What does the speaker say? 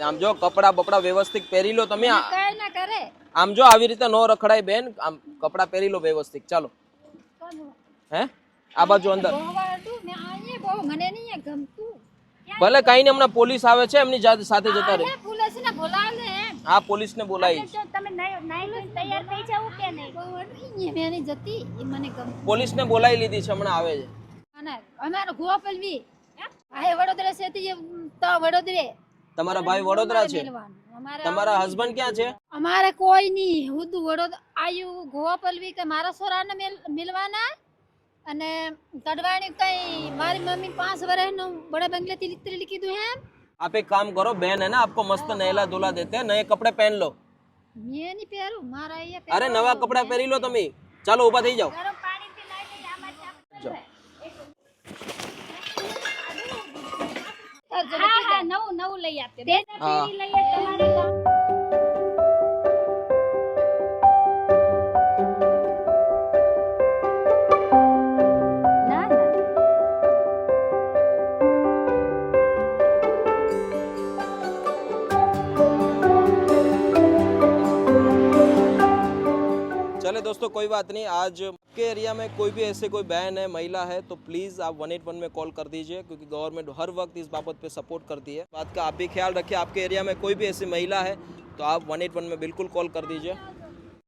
આમ જો કપડા બપડા વ્યવસ્થિત પહેરી લો તમે કઈ ના કરે આમ જો આવી રીતે નો રખડાય બેન આમ કપડા પહેરી લો વ્યવસ્થિત ચાલો હે આ બાજુ અંદર મને નહીં ગમતું ભલે કઈ નહીં હમણાં પોલીસ આવે છે એમની સાથે જતા રહે પોલીસ ને બોલાવે હા પોલીસ ને બોલાવી તમે નહીં તૈયાર થઈ જાવ કે નહીં મેં નહીં જતી એ મને ગમતું પોલીસ ને બોલાવી લીધી છે હમણાં આવે છે અને અમારો ગોપાલવી આ વડોદરા છે તો વડોદરે તમારા ભાઈ વડોદરા છે તમારા હસબન્ડ ક્યાં છે અમારે કોઈ નહીં હું તો વડોદરા આયુ ગોપાલવી કે મારા સોરાને મિલવાના અને કડવાણી કઈ મારી મમ્મી 5 વર્ષનું बड़े बंगले तिली કીધું હે आप एक काम करो बहन है ना आपको मस्त नहला धुला देते हैं नए कपड़े पहन लो मैं नहीं पहरूं मारा ये अरे नवा कपड़ा पहरी लो તમે ચાલો ઊભા થઈ જાઓ ગરમ પાણી થી લઈ આમાં હા હા નવું લઈ આપતે બે પેરી લઈએ તમારે चले दोस्तों कोई बात नहीं आज के एरिया में कोई भी ऐसे कोई बहन है महिला है तो प्लीज़ आप 181 में कॉल कर दीजिए क्योंकि गवर्नमेंट हर वक्त इस बाबत पे सपोर्ट करती है बात का आप भी ख्याल रखिए आपके एरिया में कोई भी ऐसी महिला है तो आप 181 में बिल्कुल कॉल कर दीजिए